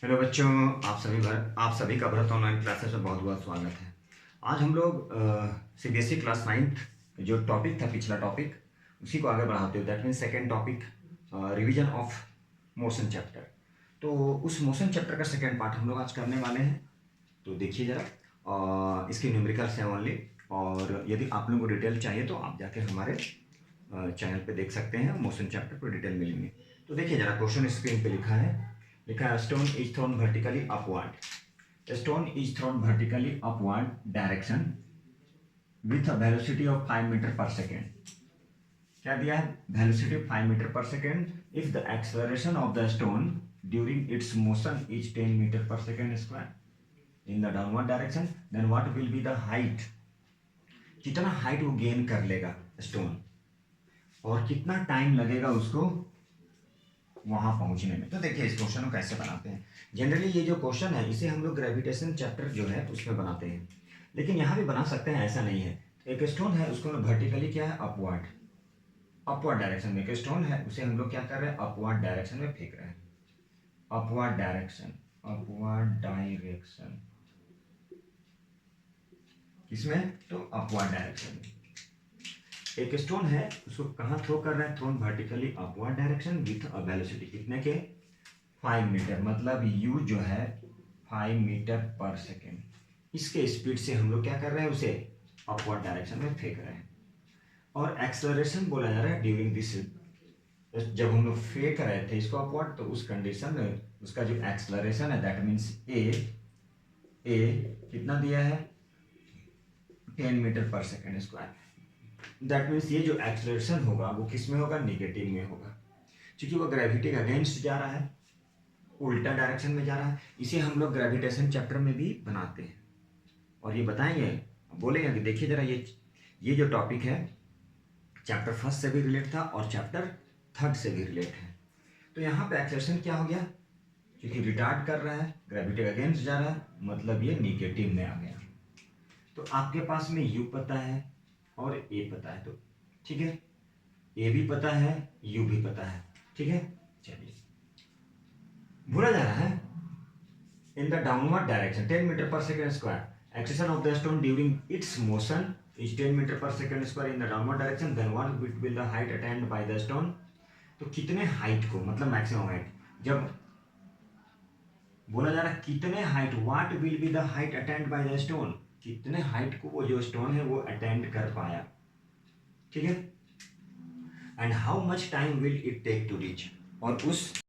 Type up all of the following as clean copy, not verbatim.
Hello बच्चों, आप सभी का भारत ऑनलाइन क्लासेस में बहुत बहुत स्वागत है। आज हम लोग सीबीएसई क्लास 9 जो टॉपिक था, पिछला टॉपिक उसी को आगे बढ़ाते हुए, that means second topic, revision of motion chapter. तो उस मोशन चैप्टर का सेकेंड पार्ट हम लोग आज करने वाले हैं। तो देखिए ज़रा, इसके न्यूमेरिकल्स हैं ओनली, और यदि आप लोगों को डिटेल चाहिए तो आप जाके हमारे चैनल पे देख सकते हैं, मोशन चैप्टर पर डिटेल मिलेंगे। तो देखिए ज़रा, क्वेश्चन स्क्रीन पे लिखा है stone is thrown vertically upward. Stone is thrown vertically upward direction with a velocity of 5 metre per second. क्या दिया है? Velocity 5 metre per second if the acceleration of the stone during its motion is 10 metre per second square in the downward direction, then what will be the height. कितना height वो gain कर लेगा stone, और कितना time लगेगा उसको वहां पहुंचने में। तो देखिए इस क्वेश्चन को कैसे बनाते हैं। जनरली ये जो क्वेश्चन है इसे हम लोग ग्रेविटेशन चैप्टर जो है उसमें बनाते हैं, लेकिन यहाँ भी बना सकते हैं, ऐसा नहीं है। एक स्टोन है, उसको वर्टिकली क्या है, अपवर्ड अपवर्ड डायरेक्शन में। एक स्टोन है, उसे हम लोग क्या कर रहे हैं, अपवर्ड डायरेक्शन में फेंक रहे हैं। अपवर्ड डायरेक्शन, अपवर्ड डायरेक्शन किसमें, तो अपवर्ड डायरेक्शन में। एक स्टोन है, उसको कहाँ थ्रो कर रहे हैं, throne vertically upward direction with a velocity कितने के, 5 मीटर, मतलब यू जो है 5 मीटर पर सेकेंड। इसके स्पीड से हम लोग क्या कर रहे हैं, उसे अपवर्ड डायरेक्शन में फेंक रहे हैं। और एक्सलरेशन बोला जा रहा है ड्यूरिंग दिस, जब हम लोग फेंक रहे थे इसको अपवर्ड, तो उस कंडीशन में उसका जो एक्सलरेशन है दैट मीन्स ए कितना दिया है, 10 metre per second square. That means ये जो एक्सलरेशन होगा वो किस में होगा, निगेटिव में होगा, क्योंकि वो ग्रेविटी के अगेंस्ट जा रहा है, उल्टा डायरेक्शन में जा रहा है। इसे हम लोग ग्रेविटेशन चैप्टर में भी बनाते हैं, और ये बताएंगे, बोलेंगे कि देखिए जरा, ये जो टॉपिक है चैप्टर फर्स्ट से भी रिलेट था और चैप्टर थर्ड से भी रिलेट है। तो यहाँ पे एक्सेलरेशन क्या हो गया, क्योंकि रिटार्ड कर रहा है, ग्रेविटी अगेंस्ट जा रहा है, मतलब ये निगेटिव में आ गया। तो आपके पास में यू पता है और ए पता है, तो ठीक है, ए भी पता है, यू भी पता है, ठीक है। चलिए, भूला जा रहा है, in the downward direction 10 meter per second square, acceleration of the stone during its motion is 10 meter per second square in the downward direction, then what will the height attained by the stone। तो कितने height को, मतलब maximum height, जब बोला जा रहा है कितने height, what will be the height attend by the stone, कितने हाइट को वो जो स्टोन है वो अटेंड कर पाया, ठीक है। And how much time will it take to reach, और उस,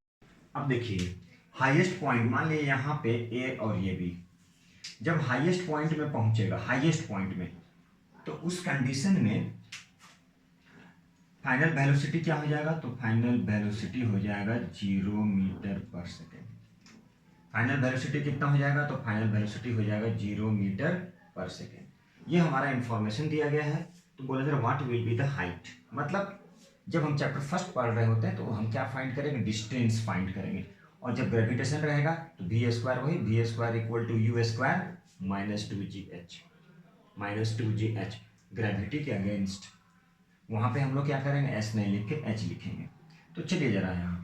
अब देखिए हाईएस्ट पॉइंट, मान लीजिए यहाँ पे ए और ये बी, जब हाईएस्ट पॉइंट में पहुंचेगा, हाईएस्ट पॉइंट में, तो उस कंडीशन में फाइनल वेलोसिटी क्या हो जाएगा, तो फाइनल वेलोसिटी हो जाएगा 0 metre per second. Final velocity कितना हो जाएगा, तो फाइनल वेलोसिटी हो जाएगा 0 मीटर पर सेकेंड। ये हमारा इंफॉर्मेशन दिया गया है। तो बोला जाए what will be the height, मतलब जब हम चैप्टर फर्स्ट पढ़ रहे होते हैं तो हम क्या फाइंड करेंगे, डिस्टेंस फाइंड करेंगे। और जब ग्रेविटेशन रहेगा तो वी स्क्वायर, वही v square equal to u square minus 2gh, minus 2gh, gravity के अगेंस्ट। वहां पे हम लोग क्या करेंगे, एस नहीं लिख के एच लिखेंगे। तो चलिए जरा यहाँ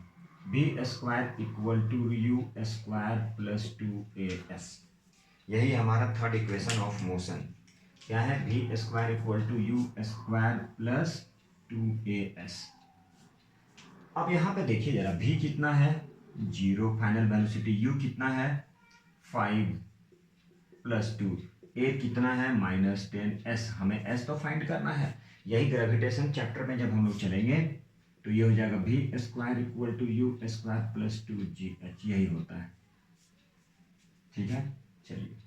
v square equal to u square plus 2as, यही हमारा थर्ड इक्वेशन ऑफ मोशन। क्या है, v square equal to u square plus 2as। अब यहाँ पे देखिए जरा, भी कितना है 0 फाइनल वेलोसिटी, यू कितना है 5 प्लस 2, ए कितना है -10, एस, हमें एस तो फाइंड करना है। यही ग्रेविटेशन चैप्टर में जब हम लोग चलेंगे तो ये हो जाएगा v square equal to u square plus 2gh, यही होता है, ठीक है। चलिए,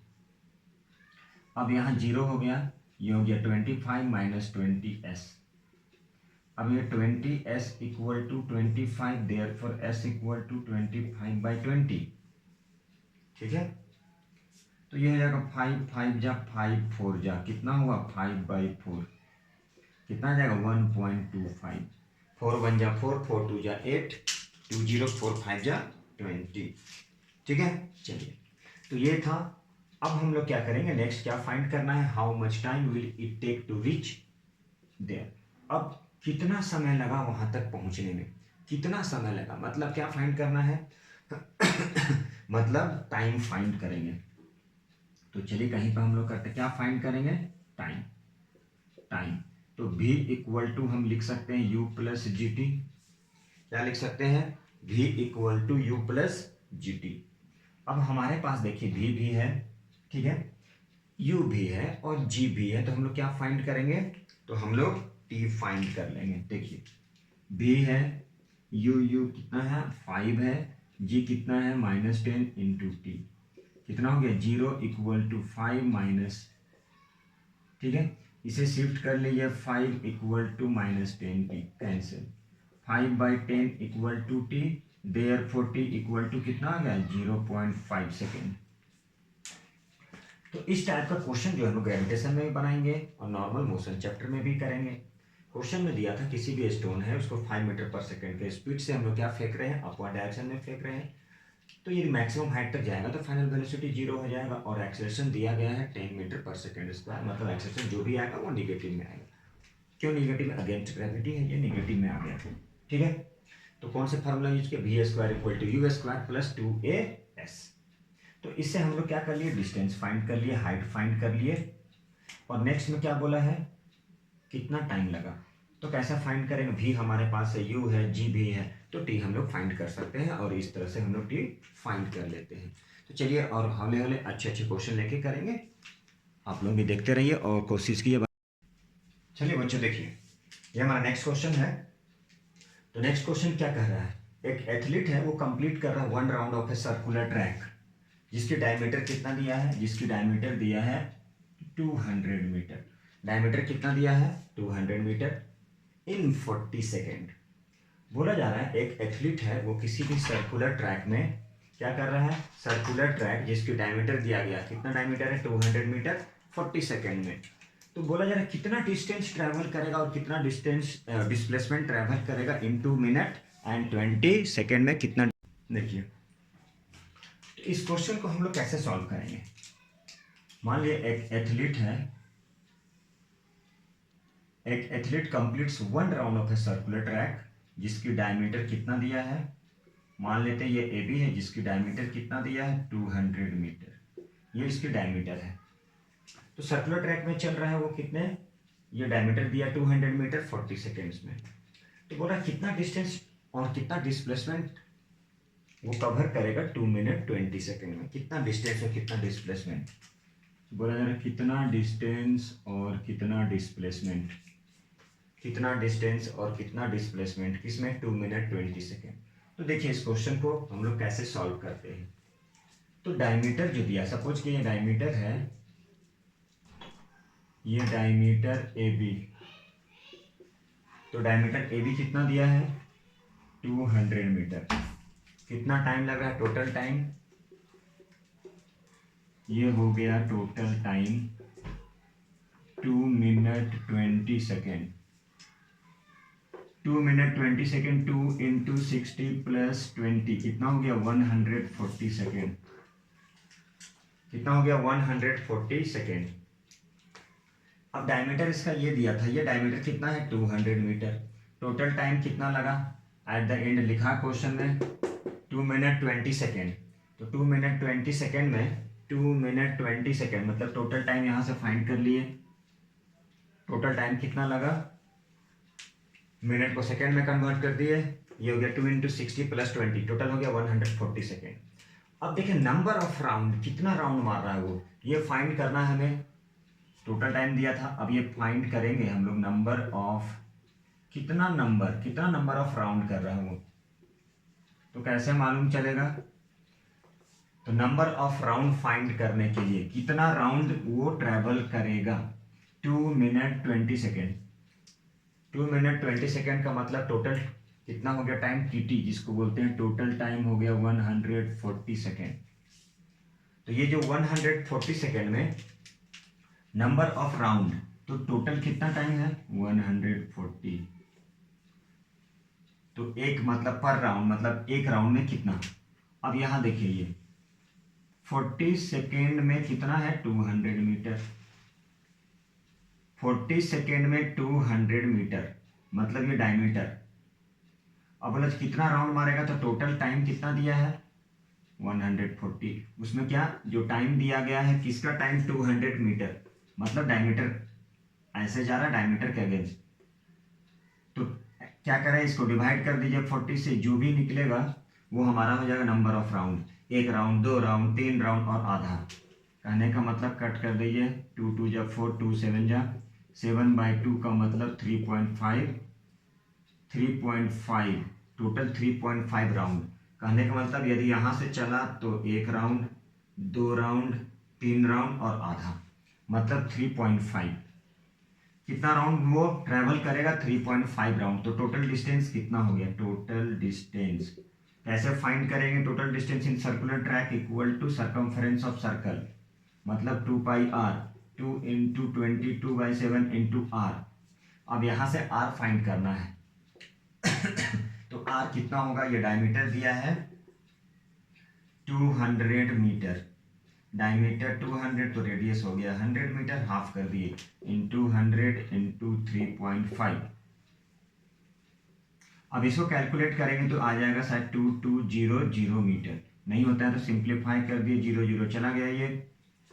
अब यहाँ 0 हो गया, ये हो गया 25 माइनस 20s। अब ये 20s equal to 25, therefore s equal to 25/20, ठीक है। तो ये हो जाएगा 5 5 जा 5 4 जा, कितना हुआ 5/4, कितना आ जाएगा 1.25, 4 1 जा 4, 4 2 जा 8, 2 0 4 5 जा 20, ठीक है। चलिए, तो ये था। अब हम लोग क्या करेंगे, नेक्स्ट क्या फाइंड करना है, how much time will it take to reach there. अब कितना समय लगा वहां तक पहुंचने में, कितना समय लगा, मतलब क्या फाइंड करना है मतलब टाइम फाइंड करेंगे। तो चलिए कहीं पर हम लोग करते क्या फाइंड करेंगे, टाइम। टाइम तो v इक्वल टू हम लिख सकते हैं u प्लस जी टी। क्या लिख सकते हैं, v equal to u plus g t. अब हमारे पास देखिए v भी है, ठीक है, u भी है और g भी है, तो हम लोग क्या फाइंड करेंगे, तो हम लोग t फाइंड कर लेंगे। देखिए v है, u कितना है 5 है, g कितना है -10 इंटू टी, कितना हो गया 0 इक्वल टू 5 माइनस, ठीक है, इसे शिफ्ट कर लीजिए 5 equal to -10 t, cancel, 5/10 equal to t, therefore t equal to कितना आ गया 0.5 सेकेंड। तो इस टाइप का क्वेश्चन जो है हम लोग ग्रेविटेशन में भी बनाएंगे और नॉर्मल मोशन चैप्टर में भी करेंगे। क्वेश्चन में दिया था किसी भी स्टोन है उसको 5 मीटर पर सेकेंड के स्पीड से हम लोग क्या फेंक रहे हैं, अपवर्ड डायरेक्शन में फेंक रहे हैं। तो ये मैक्सिमम हाइट तक जाएगा तो फाइनल वेलोसिटी 0 हो जाएगा और एक्सेलरेशन दिया गया है 10 मीटर पर सेकेंड स्क्वायर, मतलब एक्सेलरेशन जो भी आएगा वो निगेटिव में आएगा। क्यों निगेटिव में, अगेंस्ट ग्रेविटी है, ये निगेटिव में आ गया, ठीक है। तो कौन से फार्मूला यूज किया, v square equal to u square plus 2as। तो इससे हम लोग क्या कर लिए, डिस्टेंस फाइंड कर लिए, हाइट फाइंड कर लिए, और नेक्स्ट में क्या बोला है, कितना टाइम लगा। तो कैसा फाइंड करेंगे, भी हमारे पास है, यू है, जी भी है, तो टी हम लोग फाइंड कर सकते हैं और इस तरह से हम लोग टी फाइंड कर लेते हैं। तो चलिए और हौले हौले अच्छे अच्छे क्वेश्चन लेके करेंगे, आप लोग भी देखते रहिए और कोशिश कीजिए। चलिए बच्चों देखिए, ये हमारा नेक्स्ट क्वेश्चन है। तो नेक्स्ट क्वेश्चन क्या कह रहा है, एक एथलीट है वो कंप्लीट कर रहा है 1 round of a circular track, जिसकी डायमीटर कितना दिया है, जिसकी डायमीटर दिया है 200 मीटर। डायमीटर कितना दिया है 200 मीटर इन 40 सेकेंड। बोला जा रहा है एक एथलीट है वो किसी भी सर्कुलर ट्रैक में क्या कर रहा है, सर्कुलर ट्रैक जिसकी डायमीटर दिया गया, कितना डायमीटर है 200 मीटर 40 सेकेंड में। तो बोला जा रहा है कितना डिस्टेंस ट्रैवल करेगा और कितना डिस्टेंस डिस्प्लेसमेंट ट्रैवल करेगा इन 2 मिनट एंड 20 सेकेंड में कितना। देखिए तो इस क्वेश्चन को हम लोग कैसे सॉल्व करेंगे। मान लिया एक एथलीट है, एक athlete completes 1 round of a circular track जिसकी डायमीटर कितना दिया है, मान लेते हैं ये ए बी है जिसकी डायमीटर कितना दिया है 200 मीटर, ये इसकी डायमीटर है। तो सर्कुलर ट्रैक में चल रहा है वो कितने, ये डायमीटर दिया 200 मीटर 40 सेकेंड्स में। तो बोला कितना डिस्टेंस और कितना डिस्प्लेसमेंट वो कवर करेगा 2 मिनट 20 सेकेंड में, कितना डिस्टेंस और कितना डिस्प्लेसमेंट। बोला जा रहा है कितना डिस्टेंस और कितना डिस्प्लेसमेंट, कितना डिस्टेंस और कितना डिस्प्लेसमेंट किसमें 2 मिनट 20 सेकेंड। तो देखिए इस क्वेश्चन को हम लोग कैसे सॉल्व करते हैं। तो डायमीटर जो दिया, सपोज कि ये डायमीटर है, ये डायमीटर ए बी, तो डायमीटर ए बी कितना दिया है 200 मीटर। कितना टाइम लग रहा है टोटल टाइम, ये हो गया total time 2 minute 20 second. 2 minute 20 second, 2 into 60 plus 20 कितना हो गया 140 सेकेंड, कितना हो गया 140 सेकेंड। अब डायमीटर इसका ये दिया था, ये डायमीटर कितना है 200 मीटर, टोटल टाइम कितना लगा एट द एंड लिखा क्वेश्चन में 2 मिनट 20 सेकेंड। तो 2 मिनट 20 सेकेंड में 2 मिनट 20 सेकेंड मतलब टोटल टाइम यहाँ से फाइंड कर लिए, टोटल टाइम कितना लगा, मिनट को सेकेंड में कन्वर्ट कर दिए, ये हो गया 2 इंटू 60 प्लस 20, टोटल हो गया 140 सेकेंड। अब देखिए नंबर ऑफ राउंड, कितना राउंड मार रहा है वो, ये फाइंड करना है हमें, टोटल टाइम दिया था, अब ये फाइंड करेंगे हम लोग नंबर ऑफ, कितना नंबर ऑफ राउंड कर रहा है वो। तो कैसे मालूम चलेगा, तो नंबर ऑफ राउंड फाइंड करने के लिए कितना राउंड वो ट्रेवल करेगा 2 मिनट 20 सेकेंड। 2 मिनट 20 सेकेंड का मतलब टोटल कितना हो गया टाइम टीटी, जिसको बोलते हैं टोटल टाइम हो गया 140 सेकेंड। तो ये जो 140 सेकेंड में नंबर ऑफ राउंड, तो टोटल कितना टाइम है 140, तो एक मतलब पर राउंड मतलब एक राउंड में कितना। अब यहां देखिए ये 40 सेकेंड में कितना है 200 मीटर, 40 सेकेंड में 200 मीटर मतलब ये डायमीटर। अब बोला कितना राउंड मारेगा, तो टोटल टाइम कितना दिया है 140, उसमें क्या जो टाइम दिया गया है किसका टाइम 200 मीटर, मतलब डायमीटर ऐसे जा रहा है डायमीटर के अगेंस्ट। तो क्या करें, इसको डिवाइड कर दीजिए 40 से, जो भी निकलेगा वो हमारा हो जाएगा number of round, 1 round, 2 round, 3 round और आधा। कहने का मतलब कट कर दीजिए, 2 2 जा 4, 2 7 जा 7/2 का मतलब 3.5, 3.5 टोटल 3.5 राउंड। कहने का मतलब यदि यहाँ से चला तो 1 राउंड, 2 राउंड, 3 राउंड और आधा, मतलब 3.5। कितना राउंड वो ट्रेवल करेगा, 3.5 राउंड। तो टोटल डिस्टेंस कितना हो गया, टोटल डिस्टेंस कैसे फाइंड करेंगे, total distance in circular track equal to circumference of circle, मतलब 2πr, 2 इंटू 22/7 इंटू r। अब यहाँ से r फाइंड करना है तो r कितना होगा, ये डायमीटर दिया है 200 मीटर, डायमीटर 200 तो रेडियस हो गया 100 मीटर, हाफ कर दिए इंटू 100 इंटू 3.5। अब इसको कैलकुलेट करेंगे तो आ जाएगा शायद 2200 मीटर, नहीं होता है तो सिंप्लीफाई कर दिए, 0 0 चला गया, ये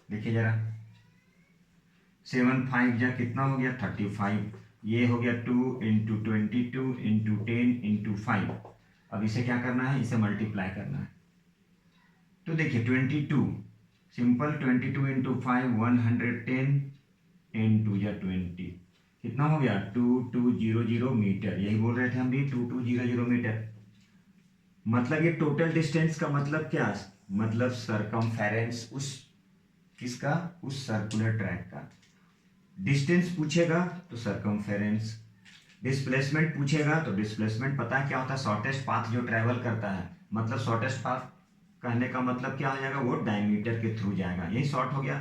देखिए जरा 7 5 जा कितना हो गया 35, ये हो गया 2 इंटू 22 इंटू 10 इंटू 5। अब इसे क्या करना है, इसे मल्टीप्लाई करना है। तो देखिए 22 सिंपल, 22 इंटू 5 110 इंटू या 20 कितना हो गया 2200 मीटर, यही बोल रहे थे हम भी 2200 मीटर। मतलब ये टोटल डिस्टेंस का मतलब क्या, मतलब सरकमफेरेंस उस किसका, उस सर्कुलर ट्रैक का। डिस्टेंस पूछेगा तो सरकमफेरेंस, डिस्प्लेसमेंट पूछेगा तो डिस्प्लेसमेंट पता है क्या होता है, शॉर्टेस्ट पाथ जो ट्रेवल करता है, मतलब शॉर्टेस्ट पाथ कहने का मतलब क्या हो जाएगा, वो डायमीटर के थ्रू जाएगा, यही शॉर्ट हो गया।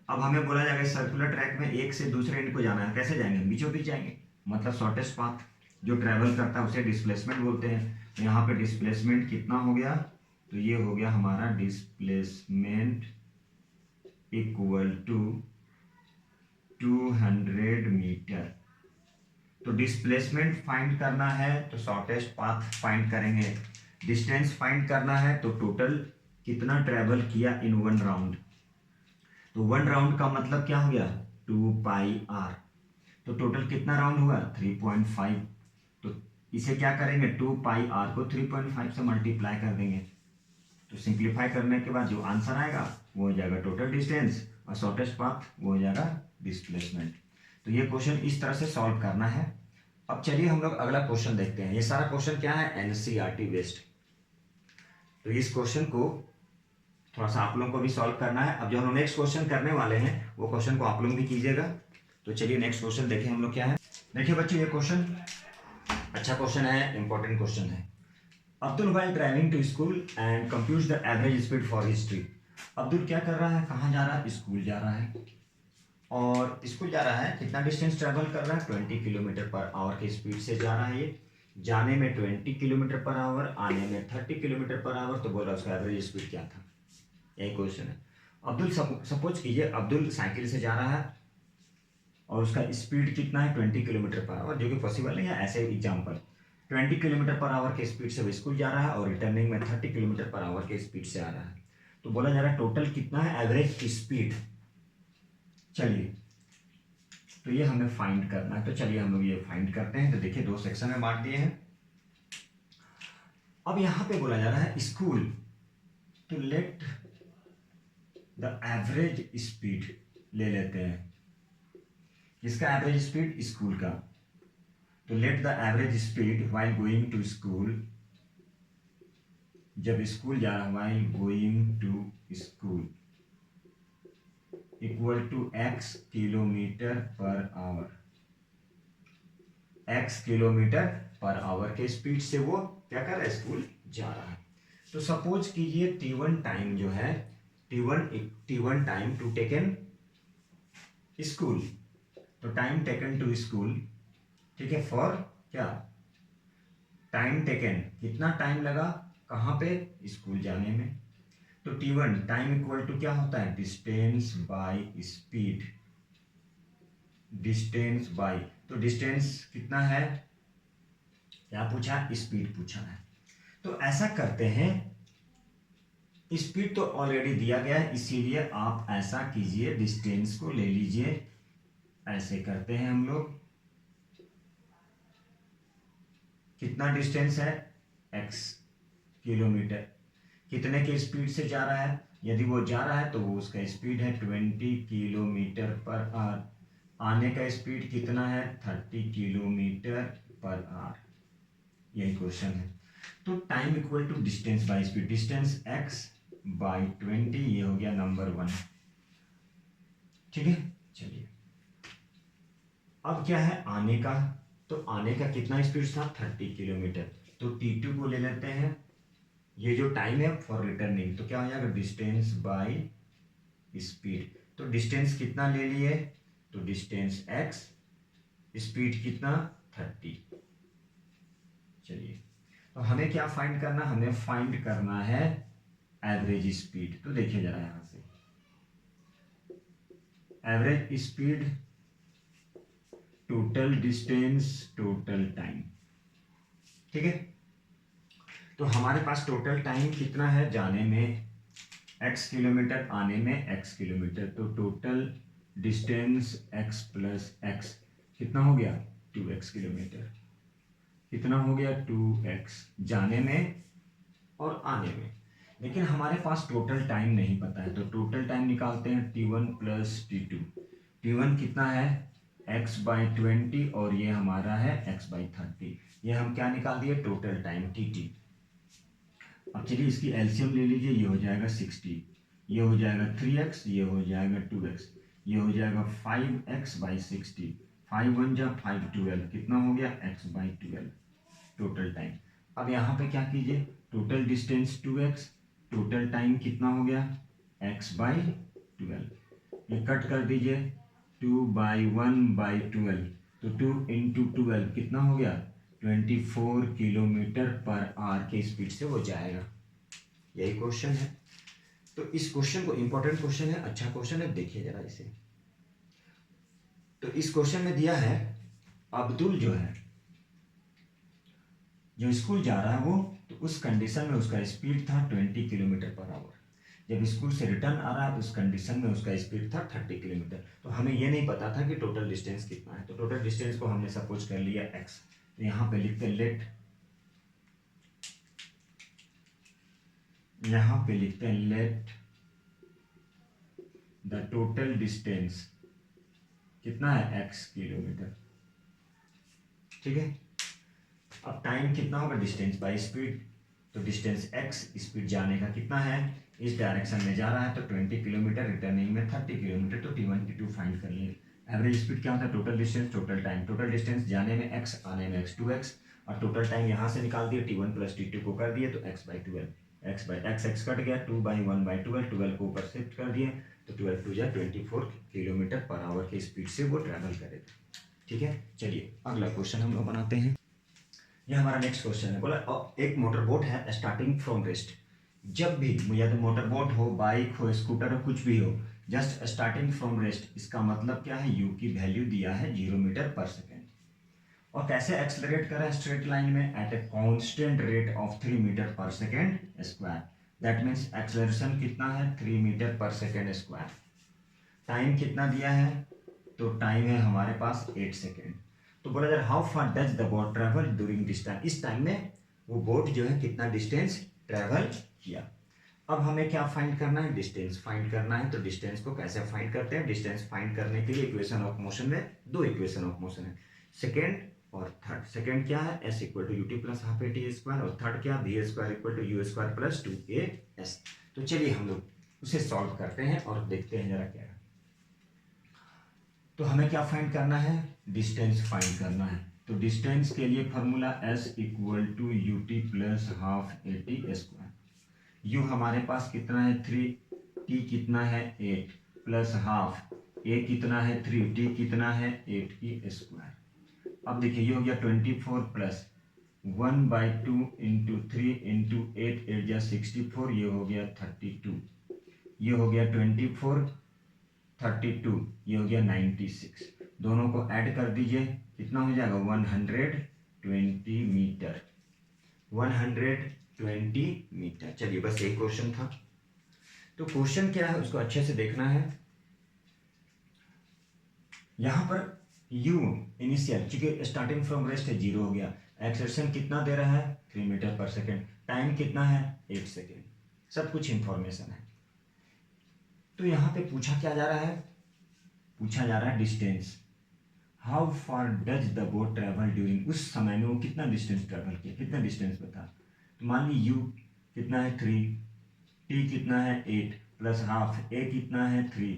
अब हमें बोला जाएगा सर्कुलर ट्रैक में एक से दूसरे एंड को जाना है, कैसे जाएंगे, बीचों बीच जाएंगे, मतलब शॉर्टेस्ट पाथ जो ट्रेवल करता है उसे डिस्प्लेसमेंट बोलते हैं। तो यहाँ पे डिस्प्लेसमेंट कितना हो गया, तो ये हो गया हमारा डिस्प्लेसमेंट इक्वल टू 200 मीटर। तो डिस्प्लेसमेंट फाइंड करना है तो शॉर्टेस्ट पाथ फाइंड करेंगे, डिस्टेंस फाइंड करना है तो टोटल कितना ट्रेवल किया इन 1 राउंड। तो 1 राउंड का मतलब क्या हो गया 2πr, तो टोटल कितना राउंड हुआ 3.5। तो इसे क्या करेंगे 2πr को 3.5 से मल्टीप्लाई कर देंगे, तो सिंप्लीफाई करने के बाद जो आंसर आएगा वो हो जाएगा टोटल डिस्टेंस, और शॉर्टेस्ट पाथ वो हो जाएगा डिस्प्लेसमेंट। तो ये क्वेश्चन इस तरह से सॉल्व करना है। अब चलिए हम लोग अगला क्वेश्चन देखते हैं। ये सारा क्वेश्चन क्या है, एनसीईआरटी बेस्ड। तो इस क्वेश्चन को थोड़ा सा आप लोगों को भी सॉल्व करना है। अब जो हम नेक्स्ट क्वेश्चन करने वाले हैं वो क्वेश्चन को आप लोग भी कीजिएगा। तो चलिए नेक्स्ट क्वेश्चन देखें हम लोग क्या है। देखिए बच्चों ये क्वेश्चन अच्छा क्वेश्चन है, इंपॉर्टेंट क्वेश्चन है। Abdul while driving to school and computes the average speed for his trip. Abdul क्या कर रहा है, कहाँ जा रहा है, स्कूल जा रहा है, और स्कूल जा रहा है, कितना डिस्टेंस ट्रेवल कर रहा है 20 किलोमीटर पर आवर की स्पीड से जा रहा है। ये जाने में 20 किलोमीटर पर आवर, आने में 30 किलोमीटर पर आवर। तो बोल रहा है उसका एवरेज स्पीड क्या था, यही क्वेश्चन है। अब्दुल सपोज कीजिए अब्दुल साइकिल से जा रहा है और उसका स्पीड कितना है 20 किलोमीटर पर आवर, जो कि पॉसिबल नहीं है, ऐसे एग्जाम्पल 20 किलोमीटर पर आवर के स्पीड से वो स्कूल जा रहा है और रिटर्निंग में 30 किलोमीटर पर आवर के स्पीड से आ रहा है। तो बोला जा रहा है टोटल कितना है एवरेज स्पीड। चलिए तो ये हमें फाइंड करना है, तो चलिए हम लोग ये फाइंड करते हैं। तो देखिए 2 सेक्शन में बांट दिए हैं। अब यहां पे बोला जा रहा है स्कूल, तो लेट द एवरेज स्पीड ले लेते हैं, किसका एवरेज स्पीड, स्कूल का। तो let the average speed while going to school, जब स्कूल जा रहा है, while going to school equal to x kilometre per hour, x kilometre per hour के स्पीड से वो क्या कर रहा है, स्कूल जा रहा है। तो सपोज कीजिए t1 टाइम जो है, t1 time to taken school, तो टाइम टेकन टू स्कूल, ठीक है, फॉर क्या टाइम टेकन, कितना टाइम लगा कहाँ पे, स्कूल जाने में। तो t1 टाइम इक्वल टू क्या होता है, distance by speed, distance by, तो डिस्टेंस कितना है, क्या पूछा, स्पीड पूछा है। तो ऐसा करते हैं स्पीड तो ऑलरेडी दिया गया है, इसीलिए आप ऐसा कीजिए, डिस्टेंस को ले लीजिए। ऐसे करते हैं हम लोग, कितना डिस्टेंस है, x किलोमीटर, कितने के स्पीड से जा रहा है, यदि वो जा रहा है तो वो उसका स्पीड है 20 किलोमीटर पर आवर। आने का स्पीड कितना है, 30 किलोमीटर पर आवर। यही क्वेश्चन है। तो time equal to distance by speed, distance x by 20, ये हो गया नंबर 1। ठीक है, चलिए अब क्या है आने का, तो आने का कितना स्पीड था, 30 किलोमीटर। तो t2 को ले लेते हैं, ये जो टाइम है फॉर रिटर्निंग, तो क्या हो जाएगा डिस्टेंस बाय स्पीड। तो डिस्टेंस कितना ले लिए, तो डिस्टेंस x, स्पीड कितना 30। चलिए, तो हमें क्या फाइंड करना, हमें फाइंड करना है एवरेज स्पीड। तो देखिए जरा यहां से, average speed, total distance, total time. ठीक है, तो हमारे पास टोटल टाइम कितना है, जाने में x किलोमीटर, आने में x किलोमीटर। तो total distance x plus x कितना हो गया, 2x किलोमीटर। कितना हो गया, 2x जाने में और आने में। लेकिन हमारे पास टोटल टाइम नहीं पता है, तो टोटल टाइम निकालते हैं, t1 प्लस t2। t1 कितना है, x बाई 20, और ये हमारा है x बाई 30। ये हम क्या निकाल दिए, टोटल टाइम tt। अब चलिए इसकी एलसीएम ले लीजिए, ये हो जाएगा 60, ये हो जाएगा 3x, ये हो जाएगा 2x, ये हो जाएगा 5x बाई 60, 5 1 जा 5 12, कितना हो गया x बाई 12 टोटल टाइम। अब यहाँ पे क्या कीजिए, total distance 2x, total time कितना हो गया x बाई 12, ये कट कर दीजिए, 2 बाई 1 बाई 12, तो 2 इंटू 12 कितना हो गया, 24 किलोमीटर पर आवर के स्पीड से वो जाएगा। यही क्वेश्चन है। तो इस क्वेश्चन को, इंपॉर्टेंट क्वेश्चन है, अच्छा क्वेश्चन है, देखिए जरा इसे। तो इस क्वेश्चन में दिया है, अब्दुल जो है, जो स्कूल जा रहा है वो, तो उस कंडीशन में उसका स्पीड था 20 किलोमीटर पर आवर। जब स्कूल से रिटर्न आ रहा है, उस कंडीशन में उसका स्पीड था 30 किलोमीटर। तो हमें ये नहीं पता था कि टोटल डिस्टेंस कितना है। तो टोटल डिस्टेंस को हमने सपोज कर लिया x। तो यहाँ पे लिखते हैं लेट, यहाँ पे लिखते हैं लेट द टोटल डिस्टेंस कितना है, x किलोमीटर। ठीक है, अब टाइम कितना होगा, डिस्टेंस बाय स्पीड। तो डिस्टेंस x, स्पीड जाने का कितना है, इस डायरेक्शन में जा रहा है तो 20 किलोमीटर, रिटर्निंग में 30 किलोमीटर। तो t1 t2 फाइंड कर लिए। एवरेज स्पीड क्या होता है, total distance, total time. Total distance जाने में x, आने में x 2x, और टोटल टाइम यहाँ से निकाल दिए, t1 प्लस t2 को कर दिए, तो x by 12, x by x cut गया, 2 बाई 1 बाई 12, 12 को ऊपर शिफ्ट कर दिए, तो 12 2 जा 24 किलोमीटर पर आवर की स्पीड से वो ट्रैवल करेगा। ठीक है, चलिए अगला क्वेश्चन हम लोग बनाते हैं। ये हमारा नेक्स्ट क्वेश्चन है। बोला एक मोटर बोट है स्टार्टिंग फ्रॉम रेस्ट। जब भी, या तो मोटर बोट हो, बाइक हो, स्कूटर हो, कुछ भी हो, जस्ट स्टार्टिंग फ्रॉम रेस्ट, इसका मतलब क्या है, यू की वैल्यू दिया है 0 मीटर पर सेकेंड। और कैसे एक्सलरेट कर रहा है, स्ट्रेट लाइन में at a constant rate of 3 metre per second square. That means acceleration कितना है, 3 metre per second square. Time कितना दिया है, तो टाइम है हमारे पास 8 सेकेंड। तो बोला जाए how far does the boat travel during this time, इस टाइम में वो बोट जो है कितना डिस्टेंस ट्रेवल किया। अब हमें क्या फाइंड करना है, डिस्टेंस फाइंड करना है। तो डिस्टेंस को कैसे फाइंड करते हैं, डिस्टेंस फाइंड करने के लिए इक्वेशन ऑफ मोशन में दो इक्वेशन ऑफ मोशन है, सेकेंड और थर्ड। सेकेंड क्या है, s equal to u t plus half a t square, और थर्ड क्या, v square equal to u square plus 2as। तो चलिए हम लोग उसे सॉल्व करते हैं और देखते हैं जरा क्या है। तो हमें क्या फाइंड करना है, डिस्टेंस फाइंड करना है। तो डिस्टेंस के लिए formula s equal to u t plus half a t square. U हमारे पास कितना है 3, टी कितना है 8, प्लस हाफ ए कितना है 3, टी कितना है 8 की स्क्वायर। अब देखिए ये हो गया 24 प्लस 1 बाई 2 इंटू 3 इंटू 8, 8 जा 64, ये हो गया 32, ये हो गया 24 32, ये हो गया 96। दोनों को ऐड कर दीजिए, कितना हो जाएगा 120 मीटर, 120 मीटर। चलिए बस यही क्वेश्चन था। तो क्वेश्चन क्या है उसको अच्छे से देखना है। यहां पर u इनिशियल, चूंकि स्टार्टिंग फ्रॉम रेस्ट है, 0 हो गया। एक्सेलरेशन कितना दे रहा है 3 मीटर पर सेकेंड, टाइम कितना है 8 सेकेंड, सब कुछ इंफॉर्मेशन है। तो यहाँ पे पूछा क्या जा रहा है, पूछा जा रहा है distance, how far does the boat travel during, उस समय में वो कितना डिस्टेंस ट्रेवल किया, कितना डिस्टेंस बता। तो मान ली u कितना है 3, t कितना है 8 प्लस हाफ, a कितना है 3,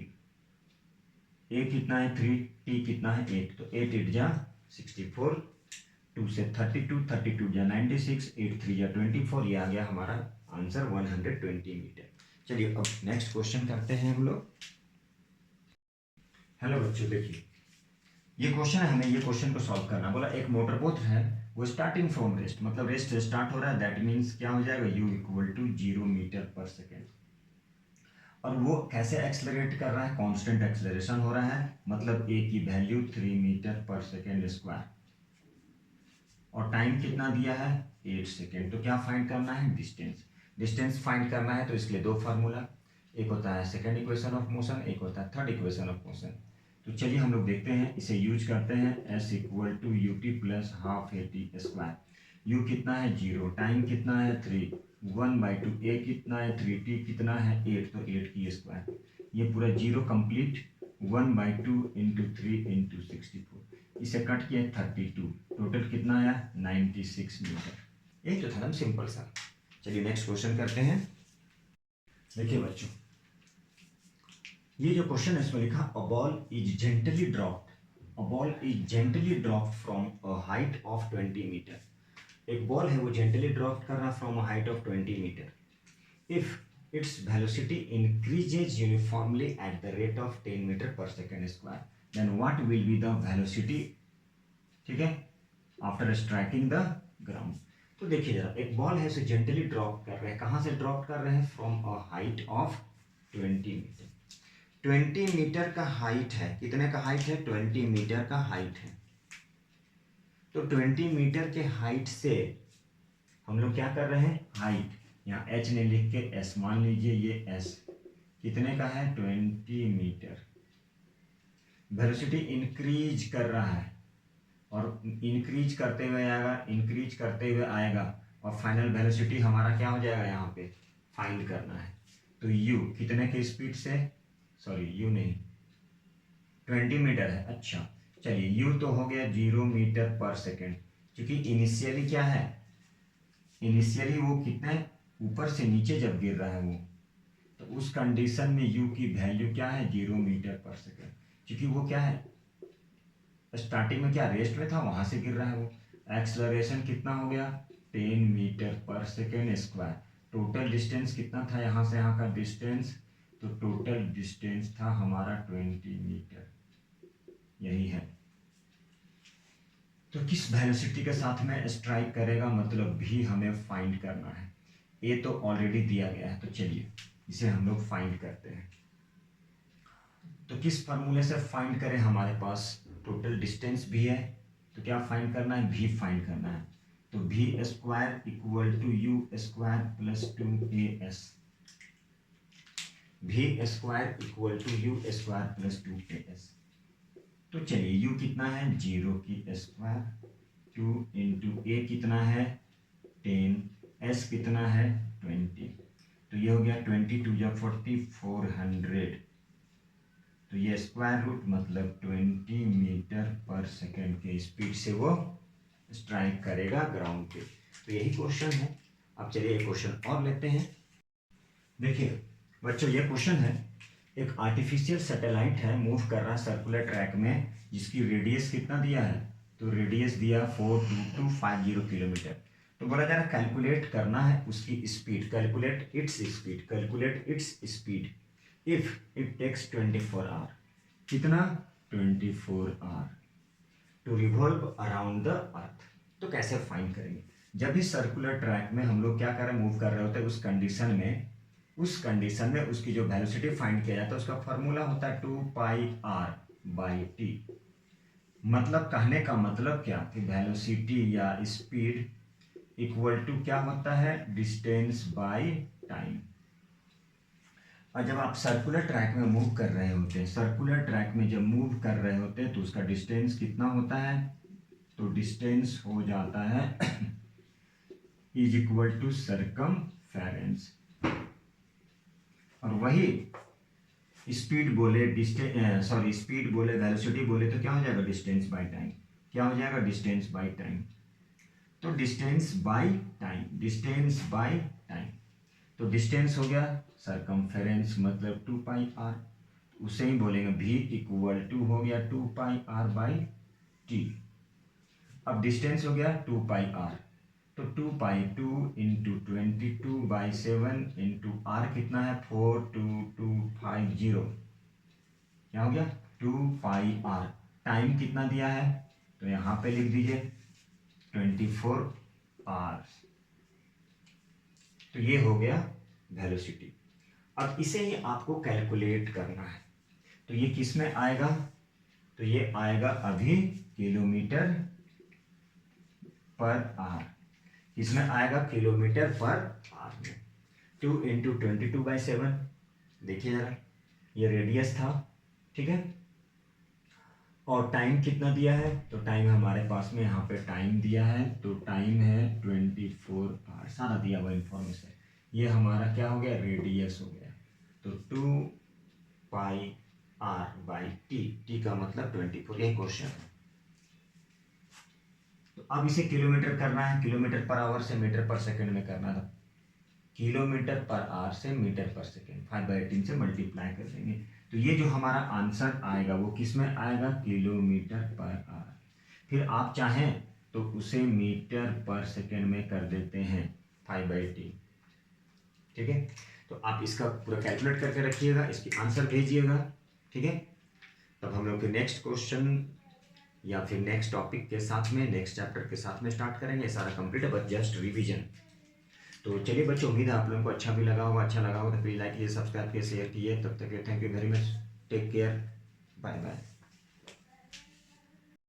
a कितना है 3, t कितना है 8, तो 8 8 जा 64, 2 से 32, 32 जा 96, 8 3 जा 24, ये आ गया हमारा आंसर 120 मीटर। चलिए अब नेक्स्ट क्वेश्चन करते हैं हम लोग। हेलो बच्चों, देखिए ये क्वेश्चन है, हमें ये क्वेश्चन को सॉल्व करना बोला। एक मोटर बोट है, वो स्टार्टिंग फ्रॉम रेस्ट, मतलब रेस्ट से स्टार्ट हो रहा है, दैट मीन्स क्या हो जाएगा u equal to 0 metre per second. और वो कैसे एक्सलरेट कर रहा है, कांस्टेंट एक्सलरेशन हो रहा है, मतलब a की value 3 metre per second square, और टाइम कितना दिया है 8 सेकेंड। तो क्या फाइंड करना है, डिस्टेंस। डिस्टेंस फाइंड करना है तो इसके लिए दो फार्मूला, एक होता है सेकेंड इक्वेशन ऑफ मोशन, एक होता है थर्ड इक्वेशन ऑफ मोशन। तो चलिए हम लोग देखते हैं, इसे यूज करते हैं। s equal to u t plus half a t square, u कितना है 0, टाइम कितना है 3, 1/2, ए कितना है 3, टी कितना है 8, तो 8 की स्क्वायर, ये पूरा 0 कंप्लीट, 1/2 इंटू 3 इंटू 64, इसे कट किया 32, टोटल कितना आया 96 मीटर। यही तो था ना, सिंपल सा। चलिए नेक्स्ट क्वेश्चन करते हैं। देखिए बच्चों, ये जो क्वेश्चन है इसमें लिखा a ball is gently dropped, a ball is gently dropped from a height of 20 metre. एक बॉल है वो जेंटली ड्रॉप कर रहा from a height of 20 metre. If its velocity increases uniformly at the rate of 10 metre per second square, then what will be the velocity, ठीक है, after striking the ground. तो देखिए जरा, एक बॉल है इसे जेंटली ड्रॉप कर रहे हैं, कहाँ से ड्रॉप कर रहे हैं, from a height of 20 metre. 20 metre का हाइट है, कितने का हाइट है 20 मीटर का हाइट है। तो 20 मीटर के हाइट से हम लोग क्या कर रहे हैं, हाइट, यहाँ h ने लिख के s मान लीजिए, ये s कितने का है 20 मीटर। वेलोसिटी इंक्रीज कर रहा है और इंक्रीज करते हुए आएगा, इंक्रीज करते हुए आएगा, और फाइनल वेलोसिटी हमारा क्या हो जाएगा, यहाँ पे फाइंड करना है। तो u कितने के स्पीड से, सॉरी u नहीं, 20 मीटर है, अच्छा चलिए u तो हो गया 0 मीटर पर सेकेंड, क्योंकि इनिशियली क्या है, इनिशियली वो कितने ऊपर से नीचे जब गिर रहा है वो, तो उस कंडीशन में u की वैल्यू क्या है 0 मीटर पर सेकेंड, क्योंकि वो क्या है स्टार्टिंग में क्या रेस्ट में था, वहां से गिर रहा है वो। एक्सलरेशन कितना हो गया 10 metre per second square. Total distance कितना था यहाँ से यहाँ का डिस्टेंस, तो टोटल डिस्टेंस था हमारा 20 मीटर, यही है। तो किस वेलोसिटी के साथ में स्ट्राइक करेगा, मतलब भी हमें फाइंड करना है। ए तो ऑलरेडी दिया गया है, तो चलिए इसे हम लोग फाइंड करते हैं। तो किस फार्मूले से फाइंड करें, हमारे पास टोटल डिस्टेंस भी है, तो क्या फाइंड करना है, भी फाइंड करना है। तो v square equal to u square plus 2as, v square equal to u square plus 2as। तो चलिए u कितना है 0 की स्क्वायर, 2 इंटू ए कितना है 10, s कितना है 20, तो ये हो गया 22 या 40, 400, तो ये स्क्वायर रूट मतलब 20 मीटर पर सेकेंड के स्पीड से वो स्ट्राइक करेगा ग्राउंड पे। तो यही क्वेश्चन है। अब चलिए एक क्वेश्चन और लेते हैं। देखिए बच्चों, ये क्वेश्चन है, एक आर्टिफिशियल सैटेलाइट है, मूव कर रहा है सर्कुलर ट्रैक में, जिसकी रेडियस कितना दिया है, तो रेडियस दिया 42250 किलोमीटर। तो बोला जा रहा है कैलकुलेट करना है उसकी speed, calculate its speed, calculate its speed if it takes 24 hour, कितना 24 hour to revolve around the earth. तो कैसे फाइंड करेंगे, जब भी सर्कुलर ट्रैक में हम लोग क्या कर रहे हैं, मूव कर रहे होते हैं, उस कंडीशन में उसकी जो वेलोसिटी फाइंड किया जाता है उसका फॉर्मूला होता है 2πr/t। मतलब कहने का मतलब क्या कि वेलोसिटी या स्पीड इक्वल टू क्या होता है, डिस्टेंस बाय टाइम। और जब आप सर्कुलर ट्रैक में मूव कर रहे होते हैं, सर्कुलर ट्रैक में जब मूव कर रहे होते हैं तो उसका डिस्टेंस कितना होता है, तो डिस्टेंस हो जाता है इज इक्वल टू सरकमफेरेंस। और वही स्पीड बोले स्पीड बोले वेलोसिटी बोले तो क्या हो जाएगा, डिस्टेंस बाय टाइम। क्या हो जाएगा, डिस्टेंस बाय टाइम। तो distance by time, distance by time, तो डिस्टेंस हो गया सरकमफेरेंस मतलब 2 पाई आर, उसे ही बोलेंगे v इक्वल टू हो गया 2 पाई आर बाई टी। अब डिस्टेंस हो गया 2 पाई आर, तो 2 पाई 2 इंटू 22/7 इंटू आर कितना है 42250, क्या हो गया 2 पाई आर। टाइम कितना दिया है, तो यहाँ पे लिख दीजिए 24 आवर्स। तो ये हो गया वेलोसिटी। अब इसे ही आपको कैलकुलेट करना है, तो ये किस में आएगा, तो ये आएगा अभी किलोमीटर पर आवर। किसमें आएगा, किलोमीटर पर आवर में। 2 इंटू 22/7, देखिए जरा ये रेडियस था, ठीक है, और टाइम कितना दिया है, तो टाइम हमारे पास में यहाँ पे टाइम दिया है, तो टाइम है 24 आवर, सारा दिया हुआ इंफॉर्मेशन। ये हमारा क्या हो गया, रेडियस हो गया, तो 2 पाई आर बाई टी, टी का मतलब 24, ये क्वेश्चन है। तो अब इसे किलोमीटर करना है, किलोमीटर पर आवर से मीटर पर सेकंड में करना था, किलोमीटर पर आवर से मीटर पर सेकंड 5/18 से मल्टीप्लाई कर देंगे, तो ये जो हमारा आंसर आएगा वो किस में आएगा, किलोमीटर पर आवर। फिर आप चाहें तो उसे मीटर पर सेकंड में कर देते हैं 5/18, ठीक है। तो आप इसका पूरा कैलकुलेट करके रखिएगा, इसकी आंसर भेजिएगा, ठीक है। तब हम लोग के नेक्स्ट क्वेश्चन या फिर नेक्स्ट टॉपिक के साथ में, नेक्स्ट चैप्टर के साथ में स्टार्ट करेंगे। सारा कंप्लीट है, बस जस्ट रिवीजन। तो चलिए बच्चों, उम्मीद है आप लोगों को अच्छा भी लगा होगा। अच्छा लगा होगा तो प्लीज़ लाइक कीजिए, सब्सक्राइब कीजिए, शेयर कीजिए। तब तक के thank you very much, take care, bye bye.